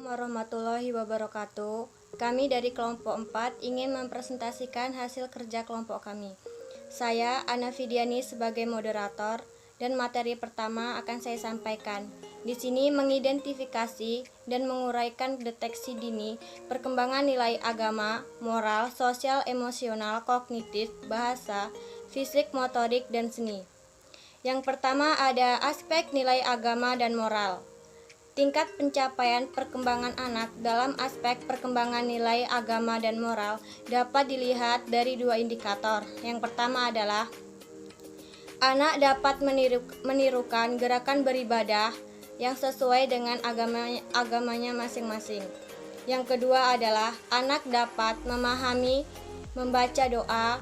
Warahmatullahi wabarakatuh. Kami dari kelompok 4 ingin mempresentasikan hasil kerja kelompok kami. Saya, Ana Fidiani, sebagai moderator, dan materi pertama akan saya sampaikan. Di sini mengidentifikasi dan menguraikan deteksi dini, perkembangan nilai agama, moral, sosial, emosional, kognitif, bahasa, fisik, motorik, dan seni. Yang pertama ada aspek nilai agama dan moral. Tingkat pencapaian perkembangan anak dalam aspek perkembangan nilai agama dan moral dapat dilihat dari dua indikator. Yang pertama adalah anak dapat menirukan gerakan beribadah yang sesuai dengan agamanya masing-masing. Yang kedua adalah anak dapat memahami, membaca doa,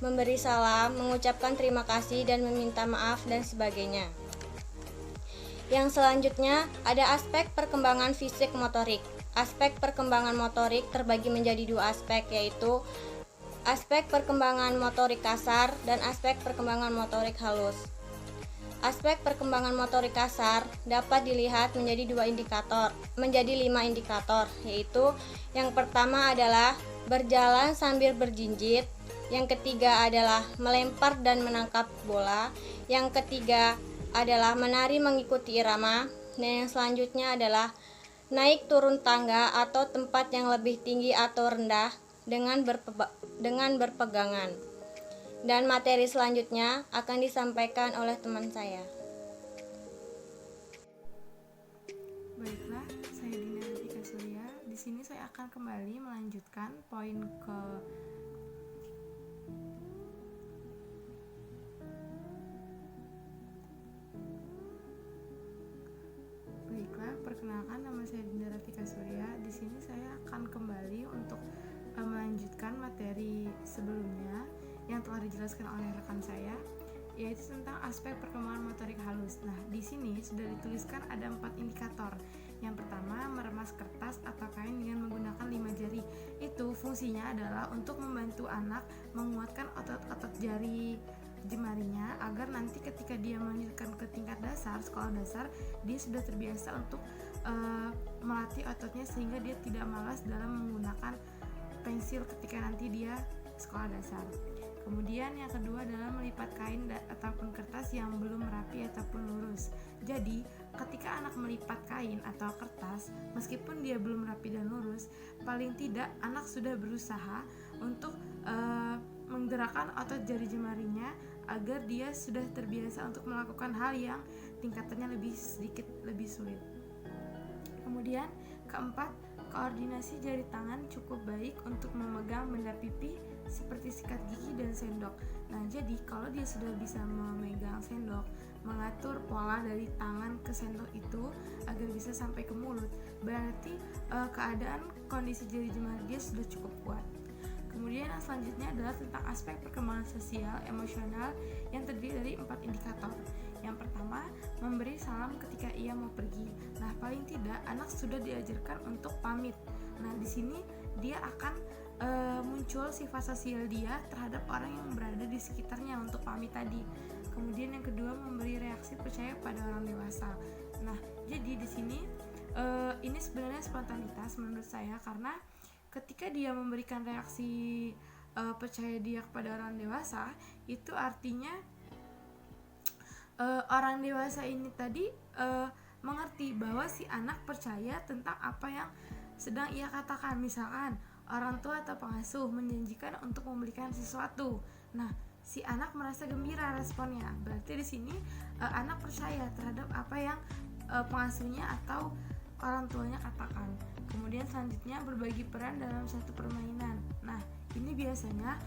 memberi salam, mengucapkan terima kasih dan meminta maaf dan sebagainya. Yang selanjutnya ada aspek perkembangan fisik motorik. Aspek perkembangan motorik terbagi menjadi dua aspek, yaitu aspek perkembangan motorik kasar dan aspek perkembangan motorik halus. Aspek perkembangan motorik kasar dapat dilihat menjadi 5 indikator, yaitu yang pertama adalah berjalan sambil berjinjit, yang ketiga adalah melempar dan menangkap bola, yang ketiga adalah menari mengikuti irama, dan yang selanjutnya adalah naik turun tangga atau tempat yang lebih tinggi atau rendah dengan berpegangan. Dan materi selanjutnya akan disampaikan oleh teman saya. Baiklah, saya Dina Ratika Surya. Di sini saya akan kembali melanjutkan poin ke Perkenalkan, nama saya Dinda Ratika Surya. Di sini saya akan kembali untuk melanjutkan materi sebelumnya yang telah dijelaskan oleh rekan saya, yaitu tentang aspek perkembangan motorik halus. Nah, di sini sudah dituliskan ada 4 indikator. Yang pertama, meremas kertas atau kain dengan menggunakan 5 jari. Itu fungsinya adalah untuk membantu anak menguatkan otot-otot jari jemarinya agar nanti ketika dia melanjutkan ke tingkat dasar, sekolah dasar, dia sudah terbiasa untuk melatih ototnya sehingga dia tidak malas dalam menggunakan pensil ketika nanti dia sekolah dasar. Kemudian yang kedua adalah melipat kain ataupun kertas yang belum rapi ataupun lurus. Jadi ketika anak melipat kain atau kertas, meskipun dia belum rapi dan lurus, paling tidak anak sudah berusaha untuk menggerakkan otot jari jemarinya agar dia sudah terbiasa untuk melakukan hal yang tingkatannya sedikit lebih sulit. Kemudian keempat, koordinasi jari tangan cukup baik untuk memegang benda pipi seperti sikat gigi dan sendok. Nah, jadi kalau dia sudah bisa memegang sendok, mengatur pola dari tangan ke sendok itu agar bisa sampai ke mulut, berarti keadaan kondisi jari jemari dia sudah cukup kuat. Kemudian yang selanjutnya adalah tentang aspek perkembangan sosial, emosional yang terdiri dari 4 indikator. Yang pertama, memberi salam ketika ia mau pergi. Nah, paling tidak anak sudah diajarkan untuk pamit. Nah, di sini dia akan muncul sifat sosial dia terhadap orang yang berada di sekitarnya untuk pamit tadi. Kemudian yang kedua, memberi reaksi percaya pada orang dewasa. Nah, jadi di sini ini sebenarnya spontanitas menurut saya, karena ketika dia memberikan reaksi percaya dia kepada orang dewasa, itu artinya orang dewasa ini tadi mengerti bahwa si anak percaya tentang apa yang sedang ia katakan. Misalkan orang tua atau pengasuh menjanjikan untuk memberikan sesuatu, nah si anak merasa gembira responnya, berarti di sini anak percaya terhadap apa yang pengasuhnya atau orang tuanya katakan. Kemudian selanjutnya berbagi peran dalam satu permainan. Nah, ini biasanya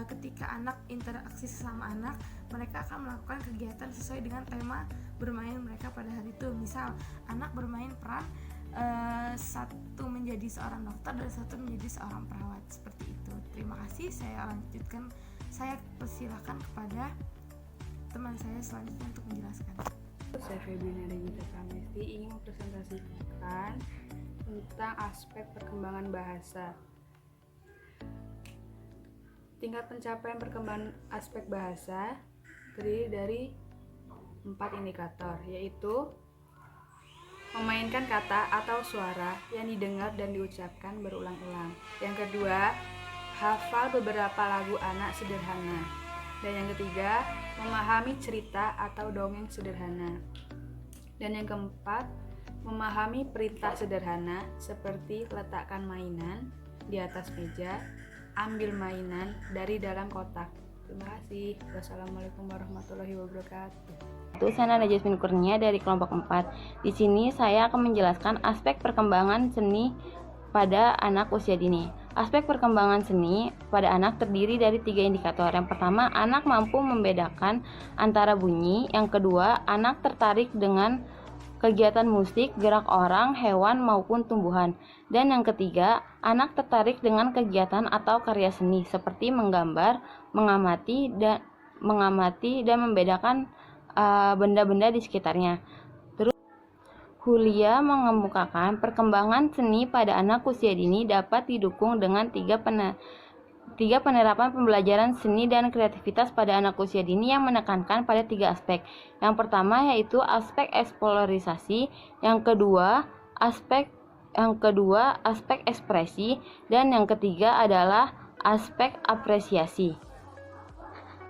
ketika anak interaksi sesama anak, mereka akan melakukan kegiatan sesuai dengan tema bermain mereka pada hari itu. Misal, anak bermain peran satu menjadi seorang dokter dan satu menjadi seorang perawat, seperti itu. Terima kasih, saya persilakan kepada teman saya selanjutnya untuk menjelaskan. Saya Febriana Renita Pramesti ingin mempresentasikan tentang aspek perkembangan bahasa. Tingkat pencapaian perkembangan aspek bahasa terdiri dari 4 indikator, yaitu memainkan kata atau suara yang didengar dan diucapkan berulang-ulang. Yang kedua, hafal beberapa lagu anak sederhana. Dan yang ketiga, memahami cerita atau dongeng sederhana. Dan yang keempat, memahami perintah sederhana seperti letakkan mainan di atas meja, ambil mainan dari dalam kotak. Terima kasih. Wassalamualaikum warahmatullahi wabarakatuh. Saya Nada Jasmine Kurnia dari kelompok 4. Di sini saya akan menjelaskan aspek perkembangan seni pada anak usia dini. Aspek perkembangan seni pada anak terdiri dari 3 indikator. Yang pertama, anak mampu membedakan antara bunyi. Yang kedua, anak tertarik dengan kegiatan musik, gerak orang, hewan maupun tumbuhan. Dan yang ketiga, anak tertarik dengan kegiatan atau karya seni seperti menggambar, mengamati dan membedakan benda-benda di sekitarnya. Terus, Hulia mengemukakan perkembangan seni pada anak usia dini dapat didukung dengan tiga penerapan pembelajaran seni dan kreativitas pada anak usia dini yang menekankan pada 3 aspek. Yang pertama yaitu aspek eksplorisasi, yang kedua aspek ekspresi, dan yang ketiga adalah aspek apresiasi.